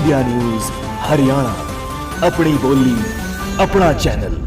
India news Haryana, अपनी बोली अपना चैनल।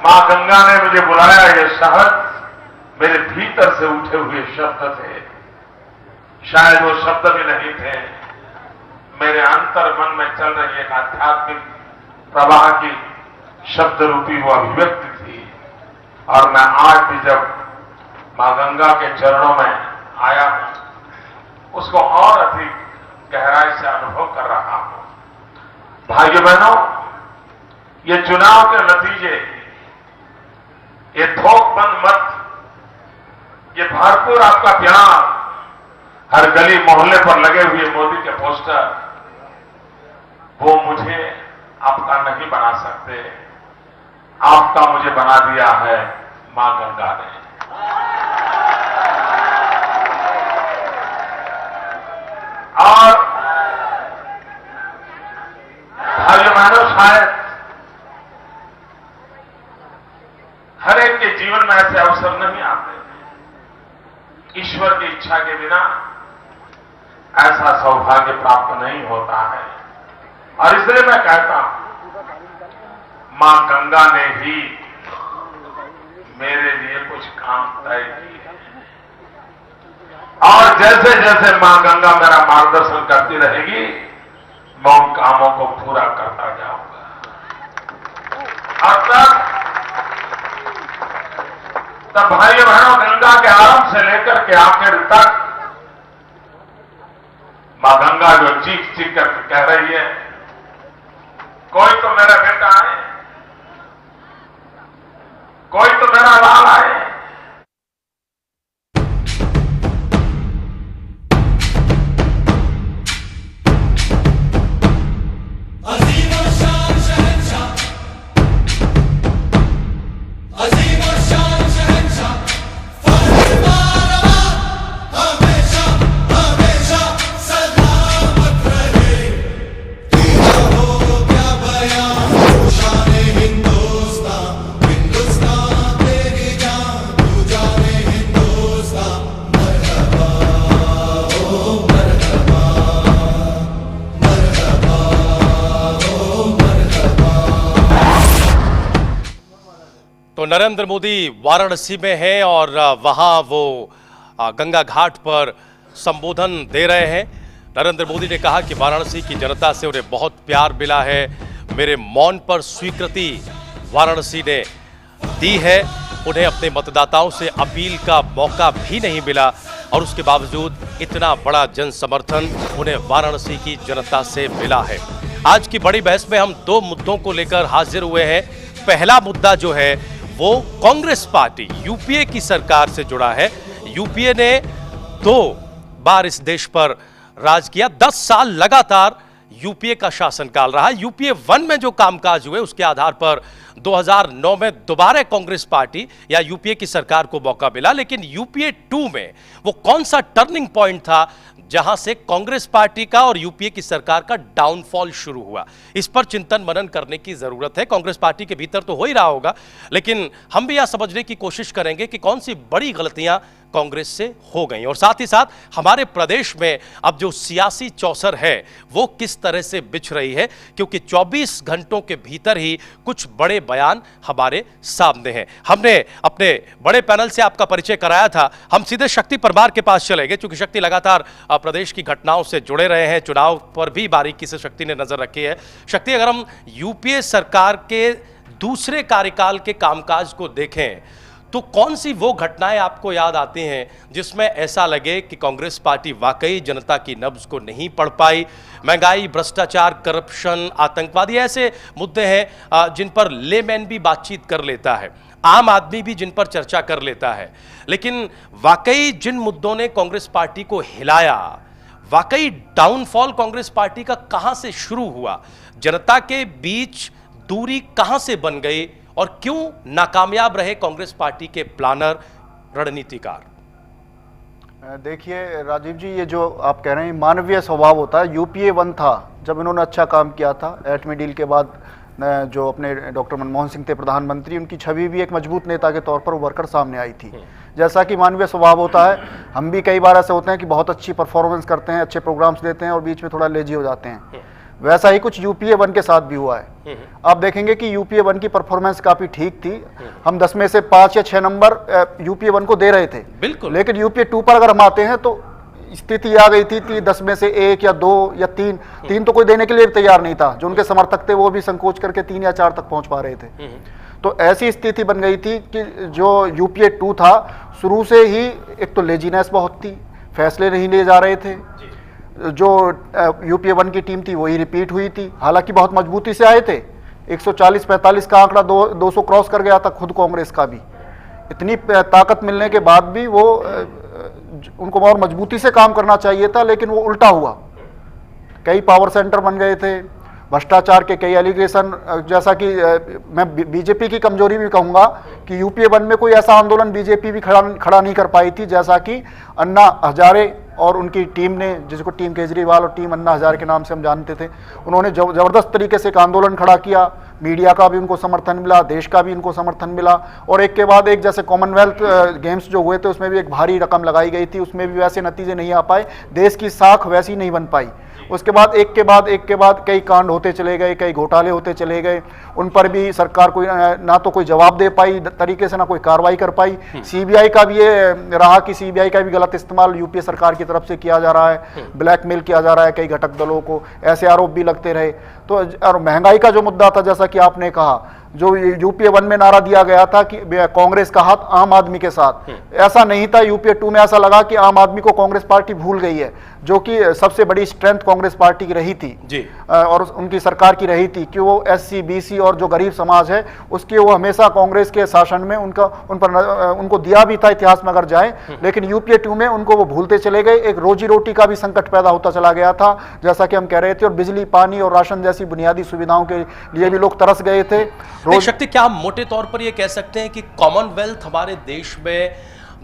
मां गंगा ने मुझे बुलाया, ये शब्द मेरे भीतर से उठे हुए शब्द थे। शायद वो शब्द भी नहीं थे, मेरे अंतर मन में चल रही एक आध्यात्मिक प्रवाह की शब्द रूपी वो अभिव्यक्ति थी। और मैं आज भी जब मां गंगा के चरणों में आया हूं, उसको और अधिक गहराई से अनुभव कर रहा हूं। भाइयों बहनों, ये चुनाव के नतीजे, ये थोकबंद मत, ये भरपूर आपका प्यार, हर गली मोहल्ले पर लगे हुए मोदी के पोस्टर, वो मुझे आपका नहीं बना सकते। आपका मुझे बना दिया है मां गंगा ने। और भाइयों बहनों, शायद हर एक के जीवन में ऐसे अवसर नहीं आते। ईश्वर की इच्छा के बिना ऐसा सौभाग्य प्राप्त नहीं होता है। और इसलिए मैं कहता हूं, मां गंगा ने ही मेरे लिए कुछ काम तय किए हैं। और जैसे जैसे मां गंगा मेरा मार्गदर्शन करती रहेगी, मैं उन कामों को पूरा करता जाऊंगा। अब तब भाइयों बहनों, गंगा के आरंभ से लेकर के आखिर तक मां गंगा जो चीख चीख कर कह रही है, कोई तो मेरा बेटा है, कोई तो मेरा लाल है। तो नरेंद्र मोदी वाराणसी में हैं और वहां वो गंगा घाट पर संबोधन दे रहे हैं। नरेंद्र मोदी ने कहा कि वाराणसी की जनता से उन्हें बहुत प्यार मिला है, मेरे मौन पर स्वीकृति वाराणसी ने दी है। उन्हें अपने मतदाताओं से अपील का मौका भी नहीं मिला और उसके बावजूद इतना बड़ा जन समर्थन उन्हें वाराणसी की जनता से मिला है। आज की बड़ी बहस में हम दो मुद्दों को लेकर हाजिर हुए हैं। पहला मुद्दा जो है वो कांग्रेस पार्टी यूपीए की सरकार से जुड़ा है। यूपीए ने 2 बार इस देश पर राज किया, 10 साल लगातार यूपीए का शासनकाल रहा। यूपीए 1 में जो कामकाज हुए उसके आधार पर 2009 में दोबारा कांग्रेस पार्टी या यूपीए की सरकार को मौका मिला, लेकिन यूपीए 2 में वो कौन सा टर्निंग पॉइंट था जहां से कांग्रेस पार्टी का और यूपीए की सरकार का डाउनफॉल शुरू हुआ? इस पर चिंतन मनन करने की जरूरत है। कांग्रेस पार्टी के भीतर तो हो ही रहा होगा, लेकिन हम भी यह समझने की कोशिश करेंगे कि कौन सी बड़ी गलतियां कांग्रेस से हो गई और साथ ही साथ हमारे प्रदेश में अब जो सियासी चौसर है वो किस तरह से बिछ रही है, क्योंकि 24 घंटों के भीतर ही कुछ बड़े बयान हमारे सामने हैं। हमने अपने बड़े पैनल से आपका परिचय कराया था, हम सीधे शक्ति परमार के पास चले गए, क्योंकि शक्ति लगातार प्रदेश की घटनाओं से जुड़े रहे हैं, चुनाव पर भी बारीकी से शक्ति ने नजर रखी है। शक्ति, अगर हम यूपीए सरकार के दूसरे कार्यकाल के कामकाज को देखें तो कौन सी वो घटनाएं आपको याद आती हैं जिसमें ऐसा लगे कि कांग्रेस पार्टी वाकई जनता की नब्ज को नहीं पढ़ पाई? महंगाई, भ्रष्टाचार, करप्शन, आतंकवादी ऐसे मुद्दे हैं जिन पर लेमैन भी बातचीत कर लेता है, आम आदमी भी जिन पर चर्चा कर लेता है, लेकिन वाकई जिन मुद्दों ने कांग्रेस पार्टी को हिलाया, वाकई डाउनफॉल कांग्रेस पार्टी का कहां से शुरू हुआ? जनता के बीच दूरी कहां से बन गई और क्यों नाकामयाब रहे कांग्रेस पार्टी के प्लानर, रणनीतिकार? देखिए राजीव जी, ये जो आप कह रहे हैं मानवीय स्वभाव होता है। यूपीए 1 था जब इन्होंने अच्छा काम किया था, एटमी डील के बाद जो अपने डॉक्टर मनमोहन सिंह थे प्रधानमंत्री, उनकी छवि भी एक मजबूत नेता के तौर पर उभर कर सामने आई थी। जैसा कि मानवीय स्वभाव होता है, हम भी कई बार ऐसे होते हैं कि बहुत अच्छी परफॉर्मेंस करते हैं, अच्छे प्रोग्राम्स देते हैं और बीच में थोड़ा लेजी हो जाते हैं। वैसा ही कुछ यूपीए 1 के साथ भी हुआ है। आप देखेंगे कि यूपीए 1 की परफॉर्मेंस काफी ठीक थी। हम 10 में से 5 या 6 नंबर यूपीए 1 को दे रहे थे, बिल्कुल। लेकिन यूपीए 2 पर अगर हम आते हैं तो स्थिति आ गई थी 10 में से 1 या 2 या 3 तो कोई देने के लिए तैयार नहीं था। जो उनके समर्थक थे वो भी संकोच करके 3 या 4 तक पहुंच पा रहे थे। तो ऐसी स्थिति बन गई थी कि जो यूपीए 2 था, शुरू से ही एक तो लेजीनेस बहुत थी, फैसले नहीं लिए जा रहे थे। जो यूपीए 1 की टीम थी वही रिपीट हुई थी, हालांकि बहुत मजबूती से आए थे। 140-45 का आंकड़ा 200 क्रॉस कर गया था खुद कांग्रेस का भी। इतनी ताकत मिलने के बाद भी वो उनको और मजबूती से काम करना चाहिए था, लेकिन वो उल्टा हुआ। कई पावर सेंटर बन गए थे, भ्रष्टाचार के कई एलिगेशन, जैसा कि मैं बीजेपी की कमजोरी भी कहूंगा कि यूपीए 1 में कोई ऐसा आंदोलन बीजेपी भी खड़ा नहीं कर पाई थी, जैसा कि अन्ना हजारे और उनकी टीम ने, जिसको टीम केजरीवाल और टीम अन्ना हजारे के नाम से हम जानते थे, उन्होंने जबरदस्त तरीके से एक आंदोलन खड़ा किया। मीडिया का भी उनको समर्थन मिला, देश का भी उनको समर्थन मिला, और एक के बाद एक जैसे कॉमनवेल्थ गेम्स जो हुए थे उसमें भी एक भारी रकम लगाई गई थी, उसमें भी वैसे नतीजे नहीं आ पाए, देश की साख वैसी नहीं बन पाई। उसके बाद एक के बाद कई कांड होते चले गए, कई घोटाले होते चले गए, उन पर भी सरकार कोई ना तो कोई जवाब दे पाई तरीके से, ना कोई कार्रवाई कर पाई। सीबीआई का भी ये रहा कि सीबीआई का भी गलत इस्तेमाल यूपीए सरकार की तरफ से किया जा रहा है, ब्लैकमेल किया जा रहा है कई घटक दलों को, ऐसे आरोप भी लगते रहे। तो और महंगाई का जो मुद्दा था, जैसा कि आपने कहा, जो यूपीए 1 में नारा दिया गया था कि कांग्रेस का हाथ आम आदमी के साथ, ऐसा नहीं था। यूपीए 2 में ऐसा लगा कि आम आदमी को कांग्रेस पार्टी भूल गई है, जो कि सबसे बड़ी स्ट्रेंथ कांग्रेस पार्टी की रही थी जी। और उनकी सरकार की रही थी कि वो एससी, बीसी और जो गरीब समाज है उसके वो हमेशा कांग्रेस के शासन में उनको दिया भी था इतिहास में अगर जाए। लेकिन यूपीए 2 में उनको वो भूलते चले गए। एक रोजी रोटी का भी संकट पैदा होता चला गया था, जैसा कि हम कह रहे थे, और बिजली, पानी और राशन जैसी बुनियादी सुविधाओं के लिए भी लोग तरस गए थे। शक्ति, क्या हम मोटे तौर पर यह कह सकते हैं कि कॉमनवेल्थ हमारे देश में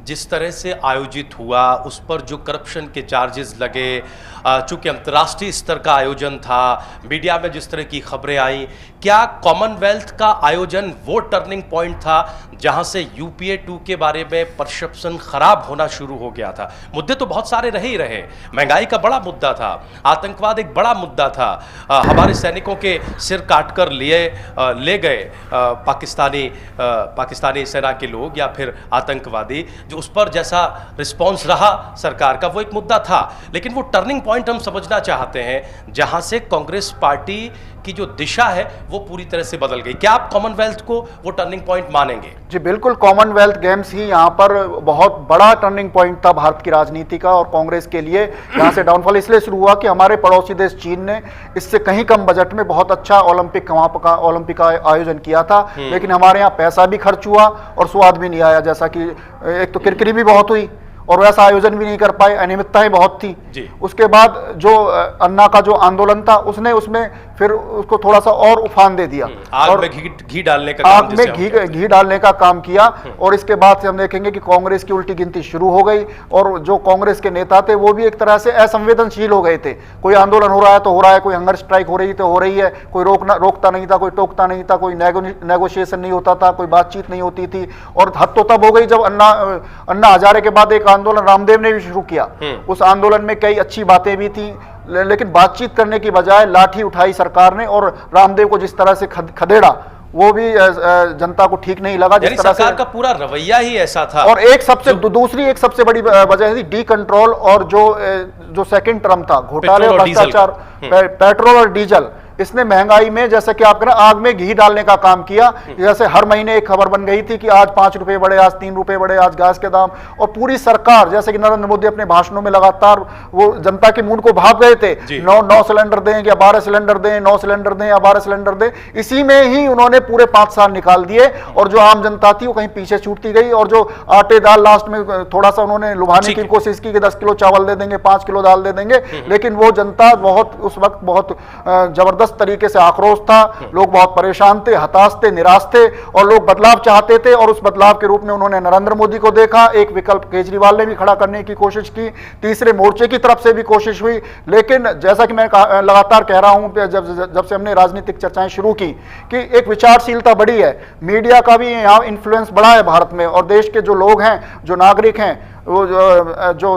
जिस तरह से आयोजित हुआ, उस पर जो करप्शन के चार्जेस लगे, चूंकि अंतर्राष्ट्रीय स्तर का आयोजन था, मीडिया में जिस तरह की खबरें आई, क्या कॉमनवेल्थ का आयोजन वो टर्निंग पॉइंट था जहां से यूपीए 2 के बारे में परसेप्शन खराब होना शुरू हो गया था? मुद्दे तो बहुत सारे रहे ही रहे, महंगाई का बड़ा मुद्दा था, आतंकवाद एक बड़ा मुद्दा था, हमारे सैनिकों के सिर काटकर ले गए पाकिस्तानी सेना के लोग या फिर आतंकवादी, जो उस पर जैसा रिस्पॉन्स रहा सरकार का, वो एक मुद्दा था। लेकिन वो टर्निंग पॉइंट हम समझना चाहते हैं जहां से कांग्रेस पार्टी की जो दिशा है वो पूरी तरह से बदल गई। क्या आप कॉमनवेल्थ को वो टर्निंग पॉइंट मानेंगे? जी बिल्कुल, कॉमनवेल्थ गेम्स ही यहाँ पर बहुत बड़ा टर्निंग पॉइंट था भारत की राजनीति का और कांग्रेस के लिए। यहाँ से डाउनफॉल इसलिए शुरू हुआ कि हमारे पड़ोसी देश चीन ने इससे कहीं कम बजट में बहुत अच्छा ओलंपिक का आयोजन किया था, लेकिन हमारे यहाँ पैसा भी खर्च हुआ और स्वाद भी नहीं आया। जैसा कि एक तो किरकिरी भी बहुत हुई और वैसा आयोजन भी नहीं कर पाए, अनियमितताएं बहुत थी जी। उसके बाद जो अन्ना का जो आंदोलन था उसमें फिर उसको थोड़ा सा और उफान दे दिया, आग में घी डालने का घी डालने का काम किया। और इसके बाद से हम देखेंगे कि कांग्रेस की उल्टी गिनती शुरू हो गई और जो कांग्रेस के नेता थे वो भी एक तरह से असंवेदनशील हो गए थे। कोई आंदोलन हो रहा है तो हो रहा है, कोई हंगर स्ट्राइक हो रही तो हो रही है, कोई रोकता नहीं था, कोई टोकता नहीं था, कोई नेगोशिएशन नहीं होता था, कोई बातचीत नहीं होती थी। और हद तो तब हो गई जब अन्ना हजारे के बाद एक आंदोलन रामदेव ने भी शुरू किया। उस आंदोलन में कई अच्छी बातें भी थी, लेकिन बातचीत करने की बजाय लाठी उठाई सरकार ने और रामदेव को जिस तरह से खदेड़ा वो भी जनता को ठीक नहीं लगा। जिस तरह सरकार का पूरा रवैया ही ऐसा था। और दूसरी एक सबसे बड़ी वजह थी डी कंट्रोल और जो सेकंड टर्म था, घोटाले और भ्रष्टाचार, पेट्रोल और डीजल, इसने महंगाई में, जैसे कि आप कह रहे हैं, आग में घी डालने का काम किया। जैसे हर महीने एक खबर बन गई थी कि आज 5 रुपए बढ़े, आज 3 रुपए बढ़े, आज गैस के दाम, और पूरी सरकार, जैसे कि नरेंद्र मोदी अपने भाषणों में लगातार वो जनता के मूड को भाप गए थे, 9 सिलेंडर दें या 12 सिलेंडर दें, 9 सिलेंडर दें या 12 सिलेंडर दें, इसी में ही उन्होंने पूरे 5 साल निकाल दिए, और जो आम जनता थी वो कहीं पीछे छूटती गई। और जो आटे दाल लास्ट में थोड़ा सा उन्होंने लुभाने की कोशिश की कि 10 किलो चावल दे देंगे, 5 किलो दाल दे देंगे, लेकिन वो जनता बहुत उस वक्त बहुत जबरदस्त तरीके से आक्रोश था, लोग बहुत परेशान थे, हताश थे, निराश थे, और लोग बदलाव चाहते थे। और उस बदलाव के रूप में उन्होंने नरेंद्र मोदी को देखा। एक विकल्प केजरीवाल ने भी खड़ा करने की कोशिश की, तीसरे मोर्चे की तरफ से भी कोशिश हुई, लेकिन जैसा कि मैं लगातार कह रहा हूं, जब से हमने राजनीतिक चर्चाएं शुरू की कि एक विचारशीलता बढ़ी है, मीडिया का भी यहाँ इन्फ्लुएंस बढ़ा है भारत में, और देश के जो लोग हैं, जो नागरिक हैं, वो जो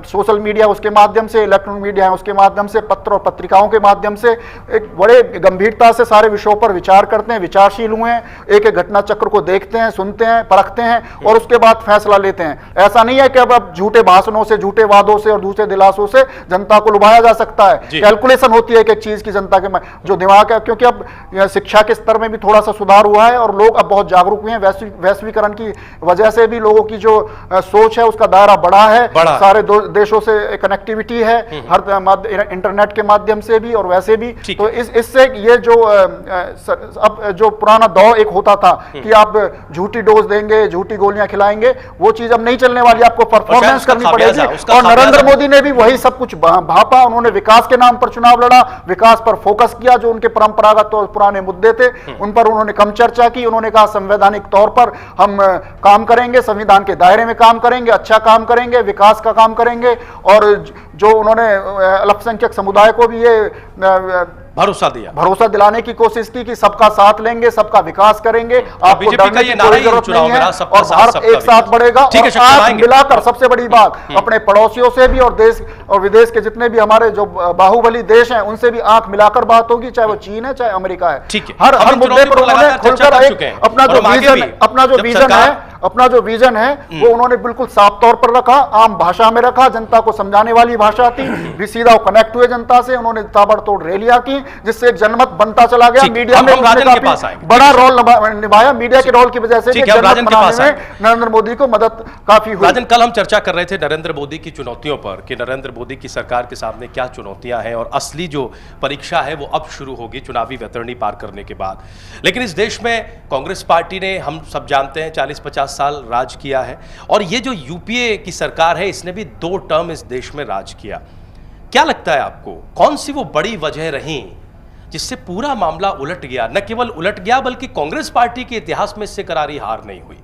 सोशल मीडिया उसके माध्यम से, इलेक्ट्रॉनिक मीडिया है उसके माध्यम से, पत्र और पत्रिकाओं के माध्यम से एक बड़े गंभीरता से सारे विषयों पर विचार करते हैं, विचारशील हुए हैं, एक एक घटना चक्र को देखते हैं, सुनते हैं, परखते हैं, और उसके बाद फैसला लेते हैं। ऐसा नहीं है कि अब झूठे भाषणों से, झूठे वादों से और दूसरे दिलासों से जनता को लुभाया जा सकता है। कैलकुलेशन होती है एक चीज की जनता के जो दिमाग है, क्योंकि अब शिक्षा के स्तर में भी थोड़ा सा सुधार हुआ है, और लोग अब बहुत जागरूक हुए हैं। वैश्वीकरण की वजह से भी लोगों की जो सोच है उसका दायरा बड़ा है, सारे देशों से कनेक्टिविटी है, हर इंटरनेट के माध्यम से भी और वैसे भी। तो इससे ये जो अब जो पुराना दौर एक होता था कि आप झूठी डोज देंगे, झूठी गोलियां खिलाएंगे, वो चीज अब नहीं चलने वाली, आपको परफॉर्मेंस करनी पड़ेगी। और नरेंद्र मोदी ने भी वही सब कुछ भापा। उन्होंने विकास के नाम पर चुनाव लड़ा, विकास पर फोकस किया, जो उनके परंपरागत और पुराने मुद्दे थे उन पर उन्होंने कम चर्चा की। उन्होंने कहा संवैधानिक तौर पर हम काम करेंगे, संविधान के दायरे में काम करेंगे, अच्छा काम करेंगे, विकास का काम करेंगे। और जो उन्होंने अल्पसंख्यक समुदाय को भी ये भरोसा दिलाने की कोशिश की कि सबका साथ लेंगे, सबका विकास करेंगे, आपको डरने की कोई जरूरत नहीं है, और भारत एक साथ बढ़ेगा। और आंख मिलाकर, सबसे बड़ी बात, अपने पड़ोसियों से भी और देश और विदेश के जितने भी हमारे जो बाहुबली देश हैं उनसे भी आंख मिलाकर बात होगी, चाहे वो चीन है चाहे अमेरिका है। हर मुद्दे पर उन्होंने खुलकर अपना जो विजन है वो उन्होंने बिल्कुल साफ तौर पर रखा, आम भाषा में रखा, जनता को समझाने वाली भाषा थी, भी सीधा कनेक्ट हुए जनता से। उन्होंने ताबड़तोड़ रैलियां की, जिससे एक जनमत बनता चला गया। मीडिया में बड़ा रोल निभाया, मीडिया के रोल की वजह से नरेंद्र मोदी को मदद काफी हुई। राजन, कल हम चर्चा कर रहे थे नरेंद्र मोदी की चुनौतियों पर कि नरेंद्र मोदी की सरकार के सामने क्या चुनौतियां हैं, और असली जो परीक्षा है वो अब शुरू होगी चुनावी वैतरणी पार करने के बाद। लेकिन इस देश में कांग्रेस पार्टी ने, हम सब जानते हैं, 40-50 साल राज किया है, और ये जो यूपीए की सरकार है इसने भी 2 टर्म इस देश में राज किया। क्या लगता है आपको, कौन सी वो बड़ी वजह रही जिससे पूरा मामला उलट गया? न केवल उलट गया बल्कि कांग्रेस पार्टी के इतिहास में इससे करारी हार नहीं हुई।